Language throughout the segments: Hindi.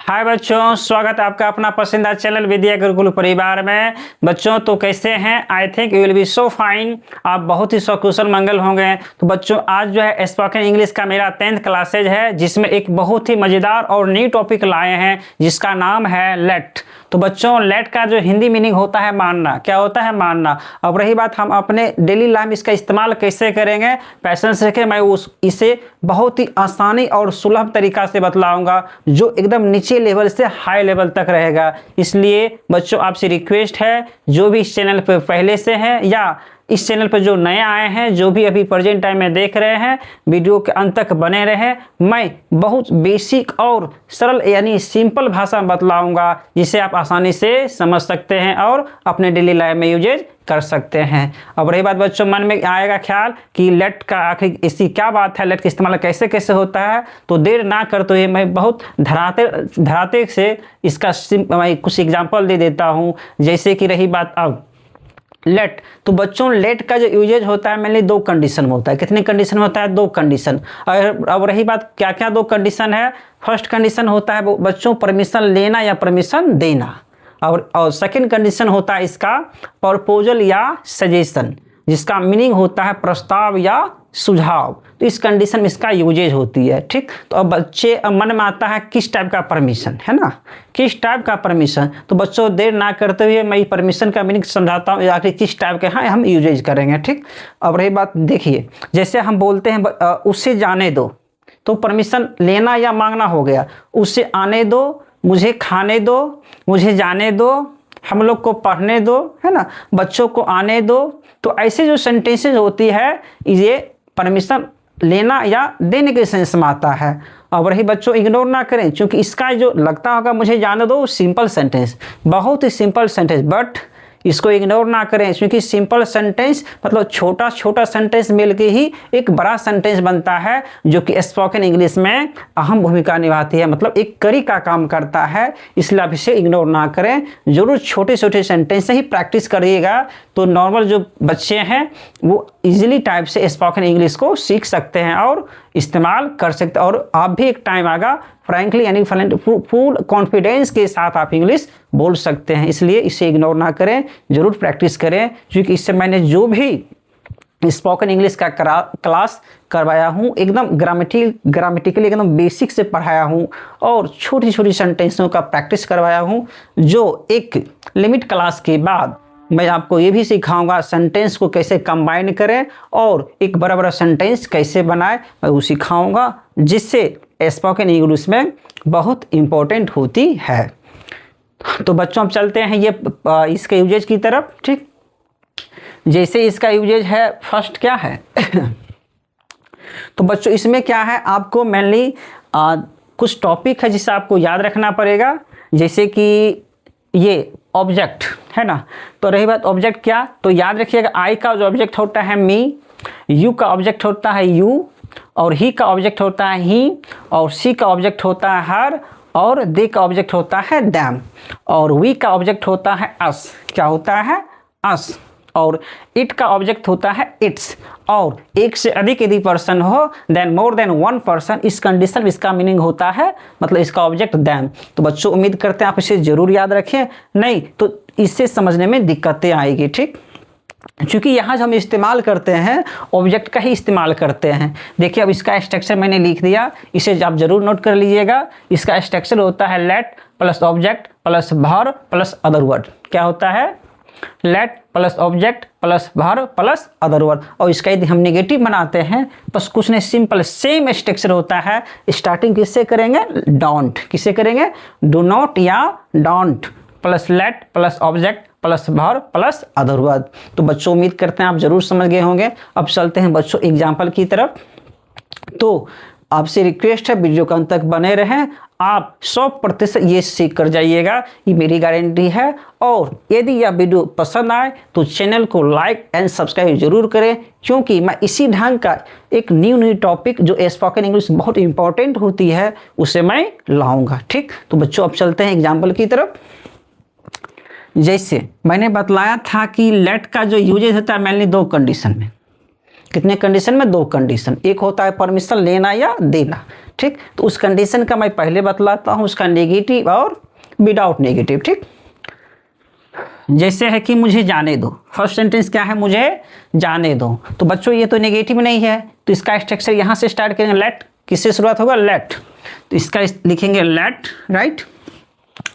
हाय बच्चों, स्वागत है आपका अपना पसंदीदा चैनल विद्या गुरुकुल परिवार में। बच्चों तो कैसे हैं? आई think you will be so fine. आप बहुत ही सकुशल मंगल होंगे। तो बच्चों आज जो है स्पोकन इंग्लिश का मेरा 10th क्लासेज है, जिसमें एक बहुत ही मज़ेदार और न्यू टॉपिक लाए हैं जिसका नाम है लेट। तो बच्चों लेट का जो हिंदी मीनिंग होता है मानना। क्या होता है? मानना। अब रही बात हम अपने डेली लाइफ में इसका इस्तेमाल कैसे करेंगे, पैसेंस रखें। मैं इसे बहुत ही आसानी और सुलभ तरीका से बतलाऊंगा जो एकदम नीचे लेवल से हाई लेवल तक रहेगा। इसलिए बच्चों आपसे रिक्वेस्ट है, जो भी इस चैनल पर पहले से हैं या इस चैनल पर जो नए आए हैं, जो भी अभी प्रेजेंट टाइम में देख रहे हैं, वीडियो के अंत तक बने रहें। मैं बहुत बेसिक और सरल यानी सिंपल भाषा में बतलाऊंगा जिसे आप आसानी से समझ सकते हैं और अपने डेली लाइफ में यूजेज कर सकते हैं। अब रही बात बच्चों, मन में आएगा ख्याल कि लेट का आखिर इसकी क्या बात है, लेट का इस्तेमाल कैसे कैसे होता है। तो देर ना करते हुए मैं बहुत धराते से इसका मैं कुछ एग्जाम्पल दे देता हूँ। जैसे कि रही बात अब लेट, तो बच्चों लेट का जो यूजेज होता है मेनली दो कंडीशन में होता है। कितने कंडीशन में होता है? दो कंडीशन। और अब रही बात क्या क्या दो कंडीशन है। फर्स्ट कंडीशन होता है बच्चों परमिशन लेना या परमिशन देना, और सेकंड कंडीशन होता है इसका प्रपोजल या सजेशन, जिसका मीनिंग होता है प्रस्ताव या सुझाव। तो इस कंडीशन में इसका यूजेज होती है। ठीक, तो अब बच्चे मन में आता है किस टाइप का परमिशन है ना, किस टाइप का परमिशन। तो बच्चों देर ना करते हुए मैं परमिशन का मीनिंग समझाता हूँ आखिर किस टाइप के हैं हम यूजेज करेंगे। ठीक, अब रही बात देखिए, जैसे हम बोलते हैं उससे जाने दो, तो परमिशन लेना या मांगना हो गया। उससे आने दो, मुझे खाने दो, मुझे जाने दो, हम लोग को पढ़ने दो, है ना, बच्चों को आने दो। तो ऐसे जो सेंटेंसेज होती है ये परमिशन लेना या देने के सेंस में आता है। अब रही बच्चों इग्नोर ना करें, क्योंकि इसका जो लगता होगा मुझे जाने दो सिंपल सेंटेंस, बहुत ही सिंपल सेंटेंस, बट इसको इग्नोर ना करें क्योंकि सिंपल सेंटेंस मतलब छोटा छोटा सेंटेंस मिलके ही एक बड़ा सेंटेंस बनता है, जो कि स्पोकन इंग्लिश में अहम भूमिका निभाती है, मतलब एक कड़ी का काम करता है। इसलिए आप इसे इग्नोर ना करें, जरूर छोटे छोटे सेंटेंस से ही प्रैक्टिस करिएगा तो नॉर्मल जो बच्चे हैं वो इजीली टाइप से स्पोकन इंग्लिश को सीख सकते हैं और इस्तेमाल कर सकते हैं। और आप भी एक टाइम आएगा फ्रैंकली यानी फुल कॉन्फिडेंस के साथ आप इंग्लिश बोल सकते हैं। इसलिए इसे इग्नोर ना करें, जरूर प्रैक्टिस करें, क्योंकि इससे मैंने जो भी स्पोकन इंग्लिश का क्लास करवाया हूँ एकदम ग्रामेटिकली एकदम बेसिक से पढ़ाया हूँ और छोटी छोटी सेंटेंसों का प्रैक्टिस करवाया हूँ, जो एक लिमिट क्लास के बाद मैं आपको ये भी सिखाऊंगा सेंटेंस को कैसे कंबाइन करें और एक बड़ा बड़ा सेंटेंस कैसे बनाएं, मैं वो सिखाऊंगा, जिससे स्पोकन इंग्लिश में बहुत इम्पोर्टेंट होती है। तो बच्चों अब चलते हैं ये इसके यूजेज की तरफ। ठीक, जैसे इसका यूजेज है फर्स्ट क्या है तो बच्चों इसमें क्या है, आपको मेनली कुछ टॉपिक है जिसे आपको याद रखना पड़ेगा। जैसे कि ये ऑब्जेक्ट है ना, तो रही बात ऑब्जेक्ट क्या, तो याद रखिएगा आई का जो ऑब्जेक्ट होता है मी, यू का ऑब्जेक्ट होता है यू, और ही का ऑब्जेक्ट होता है ही, और सी का ऑब्जेक्ट होता है हर, और दे का ऑब्जेक्ट होता है दैम, और वी का ऑब्जेक्ट होता है अस। क्या होता है? अस। और इट का ऑब्जेक्ट होता है इट्स। और एक से अधिक यदि पर्सन हो then more than one person, इस कंडीशन में इसका मीनिंग होता है मतलब इसका ऑब्जेक्ट दैम। तो बच्चों उम्मीद करते हैं आप इसे जरूर याद रखें, नहीं तो इससे समझने में दिक्कतें आएगी। ठीक, क्योंकि यहाँ हम इस्तेमाल करते हैं ऑब्जेक्ट का ही इस्तेमाल करते हैं। देखिए अब इसका स्ट्रक्चर मैंने लिख दिया, इसे आप जरूर नोट कर लीजिएगा। इसका स्ट्रक्चर होता है late plus object plus verb plus other word. क्या होता है? Late plus object plus verb plus other word. और इसका यदि हम नेगेटिव बनाते हैं बस कुछ नहीं, सिंपल सेम स्ट्रक्चर होता है। स्टार्टिंग किससे करेंगे? डोंट। किससे करेंगे? डू नॉट या don't plus late plus object plus verb plus other word. तो बच्चों उम्मीद करते हैं आप जरूर समझ गए होंगे। अब चलते हैं बच्चों एग्जाम्पल की तरफ। तो आपसे रिक्वेस्ट है वीडियो के अंत तक बने रहें, आप 100% ये सीख कर जाइएगा, ये मेरी गारंटी है। और यदि यह वीडियो पसंद आए तो चैनल को लाइक एंड सब्सक्राइब जरूर करें, क्योंकि मैं इसी ढंग का एक न्यू टॉपिक जो स्पोकन इंग्लिश बहुत इंपॉर्टेंट होती है उसे मैं लाऊंगा। ठीक, तो बच्चों अब चलते हैं एग्जाम्पल की तरफ। जैसे मैंने बतलाया था कि लेट का जो यूजेज होता है मेनली दो कंडीशन में। कितने कंडीशन में? 2 कंडीशन। एक होता है परमिशन लेना या देना, ठीक। तो उस कंडीशन का मैं पहले बतलाता हूँ, उसका नेगेटिव और विदाउट नेगेटिव, ठीक। जैसे है कि मुझे जाने दो, फर्स्ट सेंटेंस क्या है? मुझे जाने दो। तो बच्चों ये तो नेगेटिव नहीं है, तो इसका स्ट्रक्चर यहाँ से स्टार्ट करेंगे। लेट, किससे शुरुआत होगा? लेट। तो इसका लिखेंगे लेट, राइट।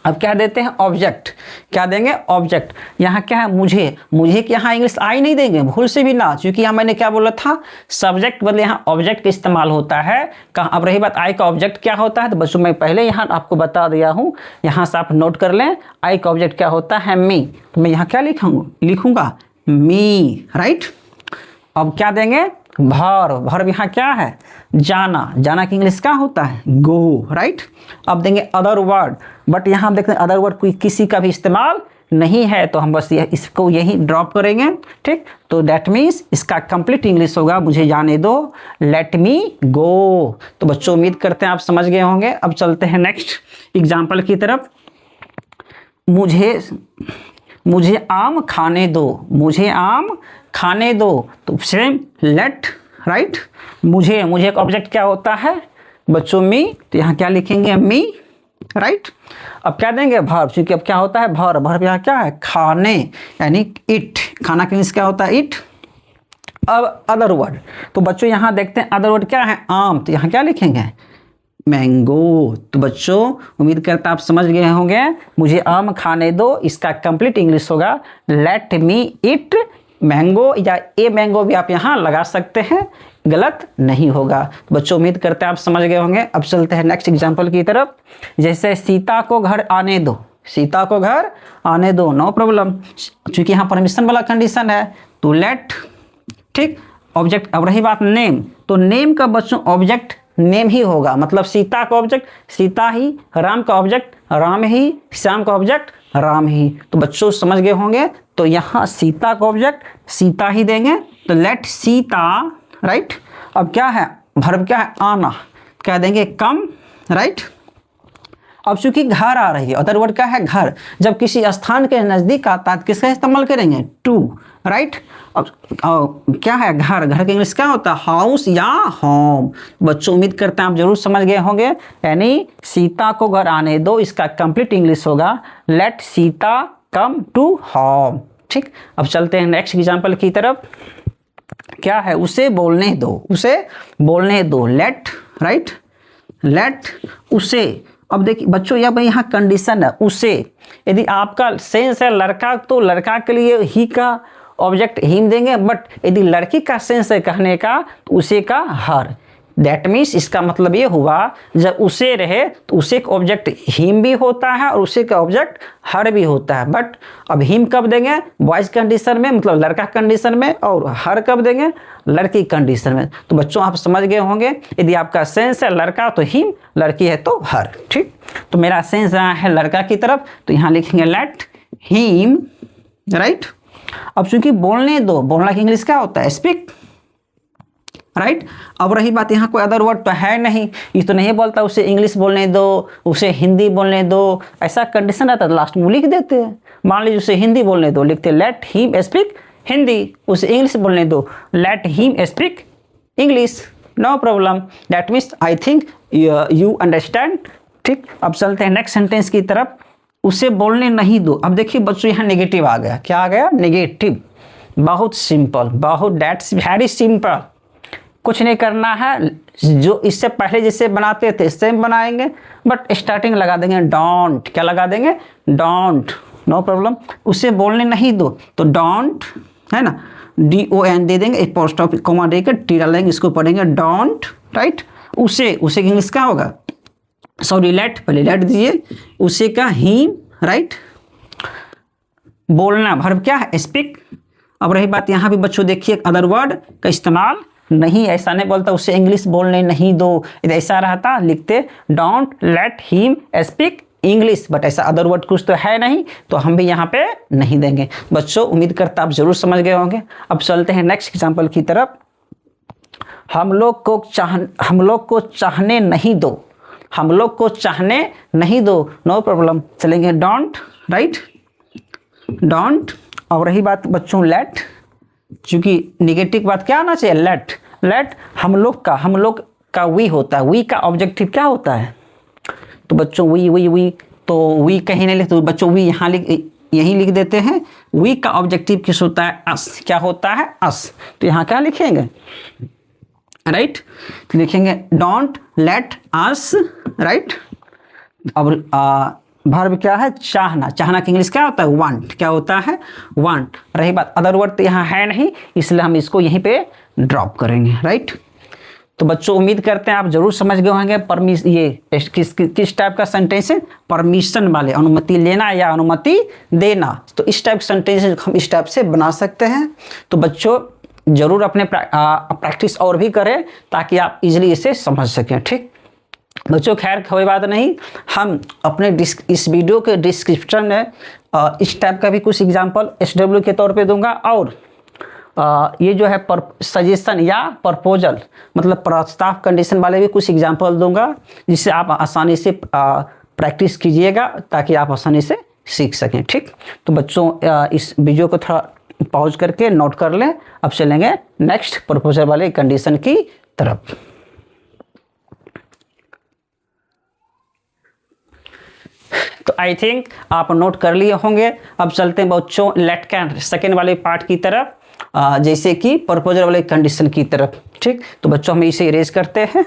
अब क्या देते हैं? ऑब्जेक्ट। क्या देंगे? ऑब्जेक्ट। यहाँ क्या है? मुझे। मुझे कि यहाँ इंग्लिश आई नहीं देंगे भूल से भी ना, क्योंकि यहाँ मैंने क्या बोला था? सब्जेक्ट बदले यहाँ ऑब्जेक्ट का इस्तेमाल होता है। कहाँ? अब रही बात आई का ऑब्जेक्ट क्या होता है, तो बच्चों मैं पहले यहाँ आपको बता दिया हूँ, यहाँ से आप नोट कर लें। आई का ऑब्जेक्ट क्या होता है? मी। तो मैं यहाँ क्या लिखूंगा? मी, राइट। अब क्या देंगे? वर्ब। वर्ब यहाँ क्या है? जाना। जाना की इंग्लिश क्या होता है? गो, राइट। अब देंगे अदर वर्ड, बट यहाँ देखते हैं अदर वर्ड कोई किसी का भी इस्तेमाल नहीं है, तो हम बस इसको यही ड्रॉप करेंगे, ठीक। तो दैट मीन्स इसका कंप्लीट इंग्लिश होगा मुझे जाने दो, लेट मी गो। तो बच्चों उम्मीद करते हैं आप समझ गए होंगे। अब चलते हैं नेक्स्ट एग्जाम्पल की तरफ। मुझे आम खाने दो। मुझे आम खाने दो। तो सेम लेट, राइट। मुझे एक ऑब्जेक्ट क्या होता है बच्चों? मी। तो यहाँ क्या लिखेंगे? मी, राइट। अब क्या देंगे? वर्ब, क्योंकि अब क्या होता है? वर्ब। वर्ब यहाँ क्या है? खाने, यानी इट। खाना के मीन्स क्या होता है? इट। अब अदर वर्ड, तो बच्चों यहाँ देखते हैं अदर वर्ड क्या है? आम। तो यहाँ क्या लिखेंगे? मैंगो। तो बच्चों उम्मीद करता आप समझ गए होंगे। मुझे आम खाने दो, इसका कंप्लीट इंग्लिश होगा लेट मी इट मैंगो, या ए मैंगो भी आप यहाँ लगा सकते हैं, गलत नहीं होगा। तो बच्चों उम्मीद करते हैं आप समझ गए होंगे। अब चलते हैं नेक्स्ट एग्जांपल की तरफ। जैसे सीता को घर आने दो। सीता को घर आने दो, नो प्रॉब्लम, क्योंकि यहाँ परमिशन वाला कंडीशन है, तो लेट, ठीक। ऑब्जेक्ट। अब रही बात नेम, तो नेम का बच्चों ऑब्जेक्ट नेम ही होगा, मतलब सीता का ऑब्जेक्ट सीता ही, राम का ऑब्जेक्ट राम ही, श्याम का ऑब्जेक्ट राम ही। तो बच्चों समझ गए होंगे। तो यहाँ सीता का ऑब्जेक्ट सीता ही देंगे, तो लेट सीता, राइट। अब क्या है? वर्ब क्या है? आना। क्या देंगे? कम, राइट। अब चूंकि घर आ रही है, अदर वर्ड क्या है? घर। जब किसी स्थान के नजदीक आता है तो किसका इस्तेमाल करेंगे? To, right. अब क्या है? घर। घर के इंग्लिश क्या होता है? हाउस या होम। बच्चों उम्मीद करते हैं आप जरूर समझ गए होंगे। यानी सीता को घर आने दो, इसका कंप्लीट इंग्लिश होगा let Sita come to home, ठीक। अब चलते हैं नेक्स्ट एग्जांपल की तरफ। क्या है? उसे बोलने दो। उसे बोलने दो, लेट, राइट। लेट उसे। अब देखिए बच्चों यहाँ कंडीशन है उसे। यदि आपका सेंस है लड़का, तो लड़का के लिए ही का ऑब्जेक्ट हिम देंगे, बट यदि लड़की का सेंस है कहने का, तो उसे का हर। दैट मीन्स इसका मतलब ये हुआ जब उसे रहे तो उसे का ऑब्जेक्ट हिम भी होता है और उसे का ऑब्जेक्ट हर भी होता है। बट अब हिम कब देंगे? बॉयज कंडीशन में, मतलब लड़का कंडीशन में, और हर कब देंगे? लड़की कंडीशन में। तो बच्चों आप समझ गए होंगे। यदि आपका सेंस है लड़का तो हिम, लड़की है तो हर, ठीक। तो मेरा सेंस रहा है लड़का की तरफ, तो यहाँ लिखेंगे लेट हिम, राइट। अब चूंकि बोलने दो, बोलना की इंग्लिश क्या होता है? Speak, right. अब रही बात यहाँ कोई अदर वर्ड तो है नहीं, ये तो नहीं बोलता उसे इंग्लिश बोलने दो, उसे हिंदी बोलने दो, ऐसा कंडीशन रहता है लास्ट में लिख देते हैं। मान लीजिए उसे हिंदी बोलने दो, लिखते लेट हिम स्पीक हिंदी। उसे इंग्लिश बोलने दो, let him speak English, no problem. That means I think you understand, ठीक। अब चलते हैं नेक्स्ट सेंटेंस की तरफ। उसे बोलने नहीं दो। अब देखिए बच्चों यहाँ नेगेटिव आ गया। क्या आ गया? नेगेटिव। बहुत सिंपल, बहुत, दैट्स वेरी सिंपल। कुछ नहीं करना है, जो इससे पहले जिसे बनाते थे सेम बनाएंगे, बट स्टार्टिंग लगा देंगे डोंट। क्या लगा देंगे? Don't, no problem. उसे बोलने नहीं दो, तो डोंट है ना, DON दे देंगे, एक पोस्ट ऑफ कॉमा देकर टी डालेंगे, इसको पढ़ेंगे डोंट, राइट। उसे की इंग्लिश क्या होगा? सॉरी लेट, पहले लेट दीजिए, उसे का हिम, राइट। बोलना वर्ब क्या है? स्पीक। अब रही बात यहाँ भी बच्चों देखिए अदर वर्ड का इस्तेमाल नहीं, ऐसा नहीं बोलता उसे इंग्लिश बोलने नहीं दो। यदि ऐसा रहता लिखते don't let him speak English, but ऐसा अदर वर्ड कुछ तो है नहीं, तो हम भी यहाँ पे नहीं देंगे। बच्चों उम्मीद करता आप जरूर समझ गए होंगे। अब चलते हैं नेक्स्ट एग्जांपल की तरफ। हम लोग को चाहने नहीं दो। हम लोग को चाहने नहीं दो, नो प्रॉब्लम, चलेंगे डोंट, राइट। डोंट। और रही बात बच्चों लेट, क्योंकि निगेटिव बात क्या आना चाहिए, लेट। लेट हम लोग का वी होता है, वी का ऑब्जेक्टिव क्या होता है, तो बच्चों वी तो वी कहीं नहीं लिखते, तो बच्चों वी यहाँ यहीं लिख देते हैं। वी का ऑब्जेक्टिव किस होता है, अस। क्या होता है, अस। तो यहाँ क्या लिखेंगे, राइट, तो लिखेंगे डोंट लेट अस, राइट। अब वर्ब क्या है, चाहना। चाहना की इंग्लिश क्या होता है, वांट। क्या होता है, वांट। रही बात अदर वर्ड तो यहाँ है नहीं, इसलिए हम इसको यहीं पे ड्रॉप करेंगे, राइट। तो बच्चों उम्मीद करते हैं आप जरूर समझ गए होंगे ये किस टाइप का सेंटेंस है, परमिशन वाले, अनुमति लेना या अनुमति देना। तो इस टाइप सेंटेंस हम इस टाइप से बना सकते हैं। तो बच्चों जरूर अपने प्रैक्टिस और भी करें ताकि आप इजीली इसे समझ सकें, ठीक बच्चों। खैर कोई बात नहीं, हम अपने इस वीडियो के डिस्क्रिप्शन में इस टाइप का भी कुछ एग्जाम्पल SW के तौर पे दूंगा, और ये जो है सजेशन या प्रपोजल मतलब प्रस्ताव कंडीशन वाले भी कुछ एग्जाम्पल दूंगा, जिससे आप आसानी से प्रैक्टिस कीजिएगा ताकि आप आसानी से सीख सकें, ठीक। तो बच्चों इस वीडियो को थोड़ा पॉज करके नोट कर लें। अब चलेंगे नेक्स्ट प्रपोजल वाले कंडीशन की तरफ। तो आई थिंक आप नोट कर लिए होंगे। अब चलते हैं बच्चों लेट के सेकेंड वाले पार्ट की तरफ, जैसे कि प्रपोजल वाले कंडीशन की तरफ, ठीक। तो बच्चों हम इसे इरेज करते हैं।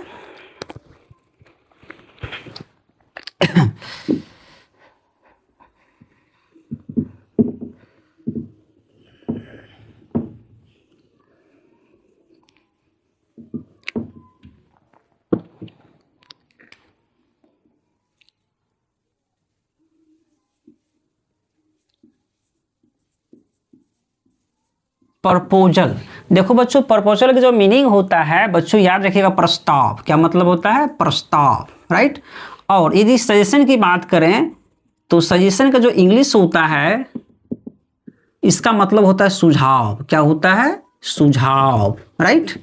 प्रपोजल, देखो बच्चों प्रपोजल का जो मीनिंग होता है बच्चों याद रखिएगा, प्रस्ताव। क्या मतलब होता है, प्रस्ताव, राइट। और यदि सजेशन की बात करें तो सजेशन का जो इंग्लिश होता है इसका मतलब होता है सुझाव। क्या होता है, सुझाव, राइट।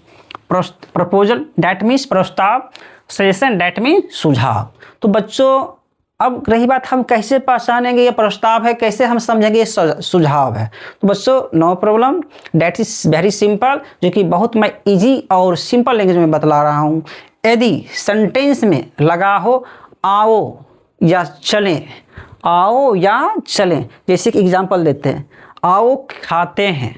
प्रपोजल दैट मीन्स प्रस्ताव, सजेशन दैट मीन्स सुझाव। तो बच्चों अब रही बात हम कैसे पहचानेंगे ये प्रस्ताव है, कैसे हम समझेंगे ये सुझाव है। तो बच्चों no problem, that is very simple, जो कि बहुत मैं इजी और सिंपल लैंग्वेज में बतला रहा हूँ। यदि सेंटेंस में लगा हो आओ या चलें, आओ या चलें, जैसे कि एग्जांपल देते हैं, आओ खाते हैं,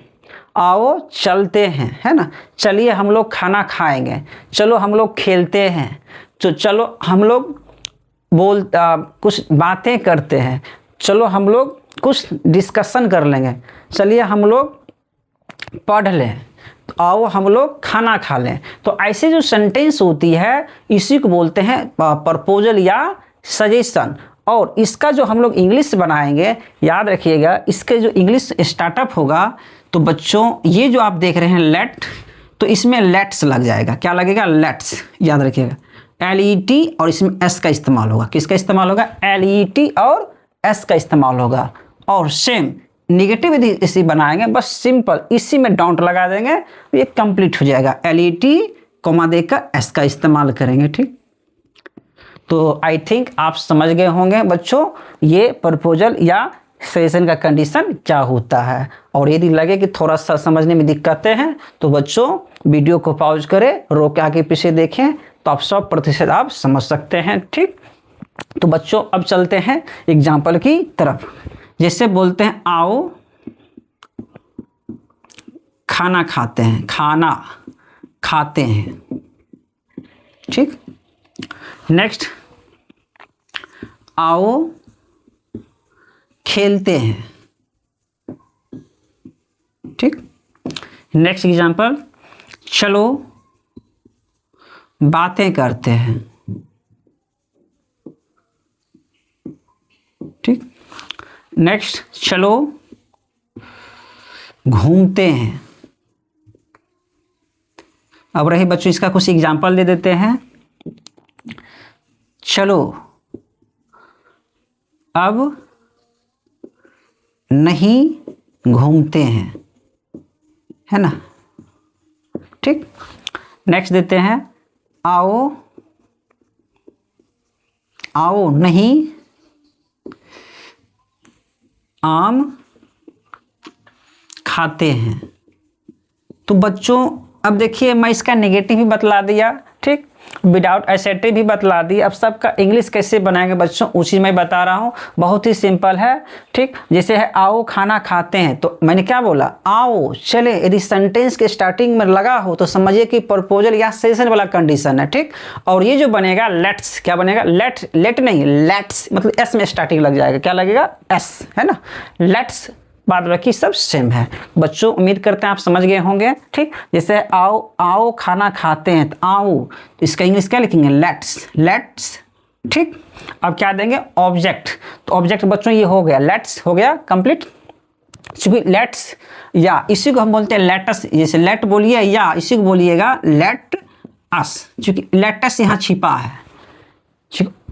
आओ चलते हैं, है ना। चलिए हम लोग खाना खाएंगे, चलो हम लोग खेलते हैं, तो चलो हम लोग कुछ बातें करते हैं, चलो हम लोग कुछ डिस्कशन कर लेंगे, चलिए हम लोग पढ़ लें, तो आओ हम लोग खाना खा लें। तो ऐसे जो सेंटेंस होती है इसी को बोलते हैं प्रपोजल या सजेशन। और इसका जो हम लोग इंग्लिश बनाएंगे, याद रखिएगा इसके जो इंग्लिश स्टार्टअप होगा, तो बच्चों ये जो आप देख रहे हैं लेट, तो इसमें लेट्स लग जाएगा। क्या लगेगा, लेट्स, याद रखिएगा LET, और इसमें S का इस्तेमाल होगा। किसका इस्तेमाल होगा, LET और S का इस्तेमाल होगा। और सेम निगेटिव यदि इसी बनाएंगे, बस सिंपल इसी में डोंट लगा देंगे, तो ये कंप्लीट हो जाएगा। LET कोमा देकर S का इस्तेमाल करेंगे, ठीक। तो आई थिंक आप समझ गए होंगे बच्चों ये प्रपोजल या सजेशन का कंडीशन क्या होता है। और यदि लगे कि थोड़ा सा समझने में दिक्कतें हैं तो बच्चों वीडियो को पॉज करें, रोक के आगे पीछे देखें, तो आप 100% आप समझ सकते हैं, ठीक। तो बच्चों अब चलते हैं एग्जाम्पल की तरफ। जैसे बोलते हैं आओ खाना खाते हैं, खाना खाते हैं, ठीक। नेक्स्ट आओ खेलते हैं, ठीक। नेक्स्ट एग्जाम्पल चलो बातें करते हैं, ठीक। नेक्स्ट चलो घूमते हैं। अब रही बच्चों इसका कुछ एग्जाम्पल दे देते हैं। चलो अब नहीं घूमते हैं, है ना, ठीक। नेक्स्ट देते हैं आओ आओ नहीं आम खाते हैं, तो बच्चों अब देखिए मैं इसका नेगेटिव भी बतला दिया, ठीक, विदाउट एसेटिव भी बतला दी। अब सबका इंग्लिश कैसे बनाएंगे बच्चों उसी मैं बता रहा हूँ, बहुत ही सिंपल है, ठीक। जैसे है आओ खाना खाते हैं, तो मैंने क्या बोला, आओ चले। यदि सेंटेंस के स्टार्टिंग में लगा हो तो समझिए कि प्रपोजल या सेशन वाला कंडीशन है, ठीक। और ये जो बनेगा लेट्स, क्या बनेगा, लेट नहीं, लेट्स मतलब एस में स्टार्टिंग लग जाएगा, क्या लगेगा, एस, है ना, लेट्स। बाद बाकी सब सेम है बच्चों, उम्मीद करते हैं आप समझ गए होंगे, ठीक। जैसे आओ आओ खाना खाते हैं, तो आओ, तो इसका इंग्लिश क्या लिखेंगे, लेट्स, ठीक। अब क्या देंगे, ऑब्जेक्ट, तो ऑब्जेक्ट बच्चों ये हो गया, लेट्स हो गया कंप्लीट। क्योंकि लेट्स या इसी को हम बोलते हैं लेटस, जैसे लेट बोलिए या इसी को बोलिएगा लेट अस, क्योंकि लेटस यहाँ छिपा है।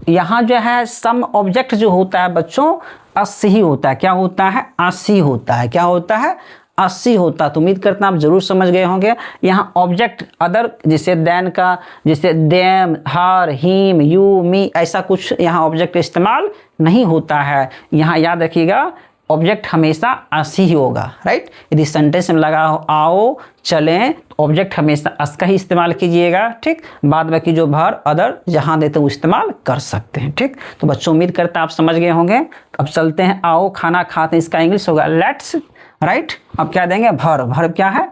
यहाँ जो है सम ऑब्जेक्ट जो होता है बच्चों अस ही होता है, क्या होता है, असी होता है, क्या होता है, अस्सी होता। तो उम्मीद करता हूँ आप जरूर समझ गए होंगे। यहाँ ऑब्जेक्ट अदर जैसे देन का, जैसे देम, हर, हिम, यू, मी, ऐसा कुछ यहाँ ऑब्जेक्ट इस्तेमाल नहीं होता है। यहाँ याद रखिएगा ऑब्जेक्ट हमेशा अस ही होगा, राइट। यदि सेंटेंस में लगा हो आओ चलें, तो ऑब्जेक्ट हमेशा अस का ही इस्तेमाल कीजिएगा, ठीक। बाद बाकी जो भर अदर जहाँ देते हैं वो इस्तेमाल कर सकते हैं, ठीक। तो बच्चों उम्मीद करते हैं आप समझ गए होंगे। अब चलते हैं आओ खाना खाते हैं, इसका इंग्लिश होगा लेट्स, राइट। अब क्या देंगे, भर क्या है,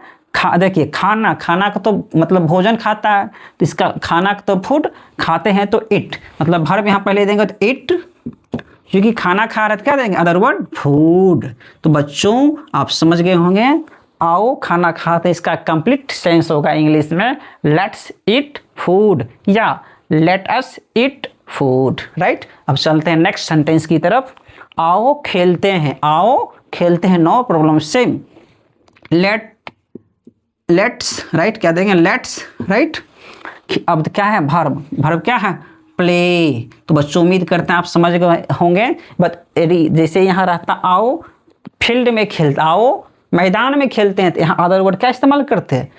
देखिए खाना, खाना का तो मतलब भोजन खाता है, तो इसका खाना का तो फूड, खाते हैं तो इट, मतलब भर यहाँ पहले देंगे तो इट, क्योंकि खाना खा रहे तो क्या देंगे, अदर वर्ड फूड। तो बच्चों आप समझ गए होंगे, आओ खाना खाते, इसका कंप्लीट सेंस होगा इंग्लिश में लेट्स ईट फूड या let us eat food, right. अब चलते हैं नेक्स्ट सेंटेंस की तरफ। आओ खेलते हैं, आओ खेलते हैं, no problem, same, let's, right, क्या देंगे, लेट्स, राइट। अब क्या है, वर्ब क्या है, प्ले। तो बच्चों उम्मीद करते हैं आप समझ गए होंगे। बट यदि जैसे यहाँ रहता आओ फील्ड में खेलते, आओ मैदान में खेलते हैं, तो यहाँ अदर वर्ड क्या इस्तेमाल करते हैं,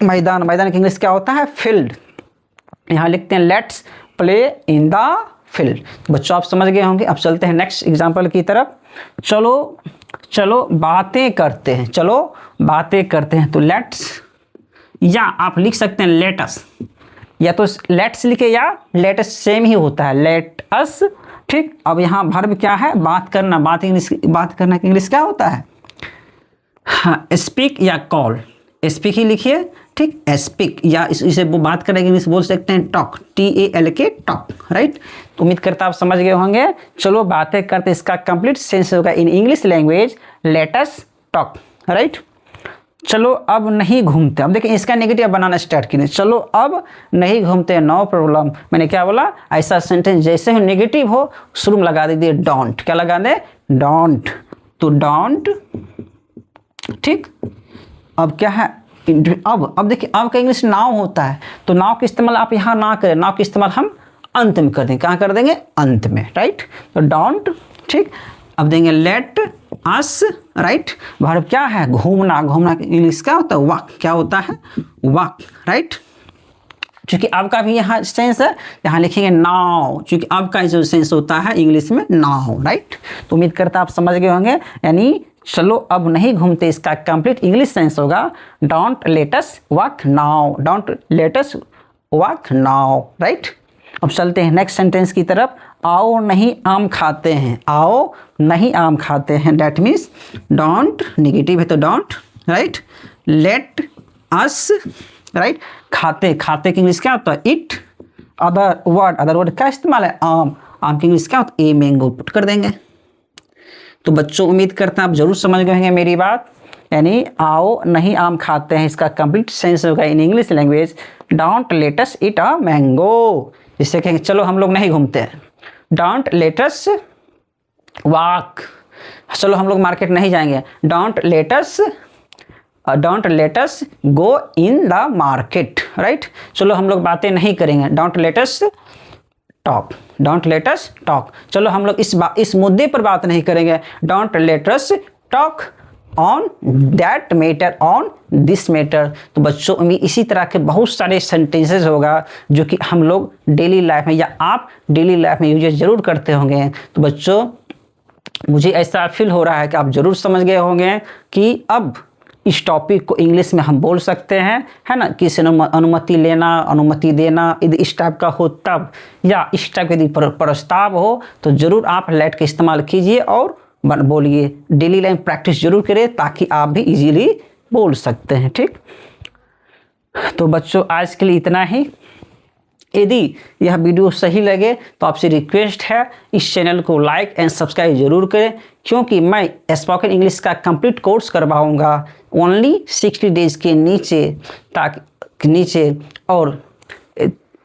मैदान, मैदान की इंग्लिश क्या होता है, फील्ड। यहाँ लिखते हैं let's play in the field. तो बच्चों आप समझ गए होंगे। अब चलते हैं नेक्स्ट एग्जाम्पल की तरफ। चलो बातें करते हैं, चलो बातें करते हैं, तो लेट्स, या आप लिख सकते हैं लेटस, या तो लेट्स लिखे या लेटस, सेम ही होता है, लेट अस, ठीक। अब यहाँ वर्ब क्या है, बात करना, बात करना की इंग्लिश क्या होता है, हाँ, स्पीक या कॉल, स्पीक ही लिखिए, ठीक, स्पीक, या इसे बात करने की इंग्लिश बोल सकते हैं टॉक, TALK टॉक, राइट। तो उम्मीद करता आप समझ गए होंगे। चलो बातें करते, इसका कंप्लीट सेंस होगा in English language let us talk, right. चलो अब नहीं घूमते, अब देखिए इसका नेगेटिव बनाना स्टार्ट कीजिए, चलो अब नहीं घूमते, नो प्रॉब्लम। मैंने क्या बोला, ऐसा सेंटेंस जैसे ही नेगेटिव हो शुरू में लगा दीजिए डोंट, क्या लगा दे, डोंट, तो डोंट, ठीक। अब क्या है, अब देखिए अब का इंग्लिश नाउ होता है, तो नाउ का इस्तेमाल आप यहाँ ना करें, नाउ का इस्तेमाल हम अंत में कर देंगे, कहाँ कर देंगे, अंत में, राइट। तो डोंट, ठीक। अब देंगे लेट अस, राइट। वर्ब क्या है, घूमना, घूमना इंग्लिश क्या होता है, वॉक, क्या होता है, वॉक, राइट। क्योंकि अब का भी यहाँ सेंस है, यहाँ लिखेंगे नाउ, क्योंकि अब का जो सेंस होता है इंग्लिश में नाउ, राइट। तो उम्मीद करता आप समझ गए होंगे। यानी चलो अब नहीं घूमते, इसका कंप्लीट इंग्लिश सेंस होगा don't let us walk now, don't let us walk now, right. अब चलते हैं नेक्स्ट सेंटेंस की तरफ। आओ नहीं आम खाते हैं, आओ नहीं आम खाते हैं, दैट मीन्स डोंट, नेगेटिव है तो don't, right. Let us, right. खाते, खाते की इंग्लिश क्या होता है, इट, अदर वर्ड क्या इस्तेमाल है, आम, आम की इंग्लिश क्या होता है, ए मैंगो, पुट कर देंगे। तो बच्चों उम्मीद करते हैं आप जरूर समझ गए होंगे मेरी बात। यानी आओ नहीं आम खाते हैं, इसका कंप्लीट सेंस होगा in English language don't let us eat a mango. जिससे कहेंगे चलो हम लोग नहीं घूमते हैं, डोंट लेट अस वॉक, चलो हम लोग मार्केट नहीं जाएंगे, don't let us go in the market, right. चलो हम लोग बातें नहीं करेंगे, don't let us talk, don't let us talk, चलो हम लोग इस मुद्दे पर बात नहीं करेंगे, don't let us talk on that matter, on this matter. तो बच्चों इसी तरह के बहुत सारे सेंटेंसेस होगा जो कि हम लोग डेली लाइफ में या आप डेली लाइफ में यूज जरूर करते होंगे। तो बच्चों मुझे ऐसा फील हो रहा है कि आप जरूर समझ गए होंगे कि अब इस टॉपिक को इंग्लिश में हम बोल सकते हैं, है ना। किसी ने अनुमति लेना, अनुमति देना, यदि इस टाइप का हो तब, या इस टाइप यदि प्रस्ताव हो तो ज़रूर आप लेट का इस्तेमाल कीजिए और बोलिए। डेली लाइफ प्रैक्टिस जरूर करें ताकि आप भी इजीली बोल सकते हैं। ठीक, तो बच्चों आज के लिए इतना ही। यदि यह वीडियो सही लगे तो आपसे रिक्वेस्ट है इस चैनल को लाइक एंड सब्सक्राइब जरूर करें, क्योंकि मैं स्पोकन इंग्लिश का कंप्लीट कोर्स करवाऊंगा ओनली 60 डेज के नीचे और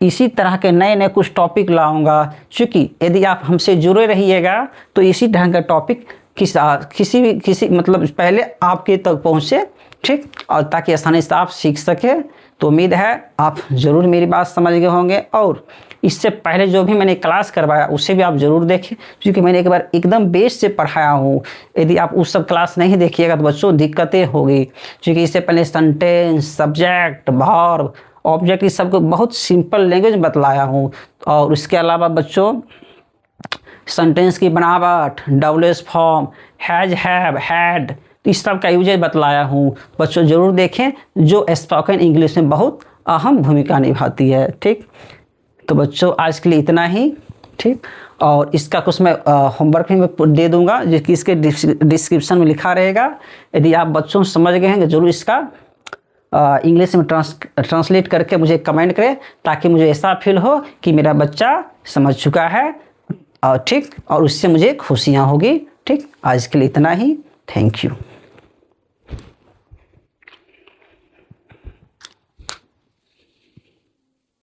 इसी तरह के नए नए कुछ टॉपिक लाऊंगा। क्योंकि यदि आप हमसे जुड़े रहिएगा तो इसी ढंग का टॉपिक किसी मतलब पहले आपके तक पहुँचे, ठीक, और ताकि आसानी से आप सीख सके। तो उम्मीद है आप ज़रूर मेरी बात समझ गए होंगे, और इससे पहले जो भी मैंने क्लास करवाया उसे भी आप ज़रूर देखें, क्योंकि मैंने एक बार एकदम बेस से पढ़ाया हूँ। यदि आप उस सब क्लास नहीं देखिएगा तो बच्चों दिक्कतें होगी, क्योंकि इससे पहले सेंटेंस, सब्जेक्ट, वर्ब, ऑब्जेक्ट, इस सबको बहुत सिंपल लैंग्वेज में बतलाया हूँ। और उसके अलावा बच्चों सेंटेंस की बनावट, double-S form, has, have, had, इस सब का यूजेज बतलाया हूँ। बच्चों ज़रूर देखें, जो स्पोकन इंग्लिश में बहुत अहम भूमिका निभाती है। ठीक, तो बच्चों आज के लिए इतना ही। ठीक, और इसका कुछ मैं होमवर्क भी मैं दे दूंगा जो कि इसके डिस्क्रिप्शन में लिखा रहेगा। यदि आप बच्चों समझ गए हैं तो ज़रूर इसका इंग्लिश में ट्रांसलेट करके मुझे कमेंट करें, ताकि मुझे ऐसा फील हो कि मेरा बच्चा समझ चुका है, और ठीक, और उससे मुझे खुशियाँ होगी। ठीक, आज के लिए इतना ही। Thank you.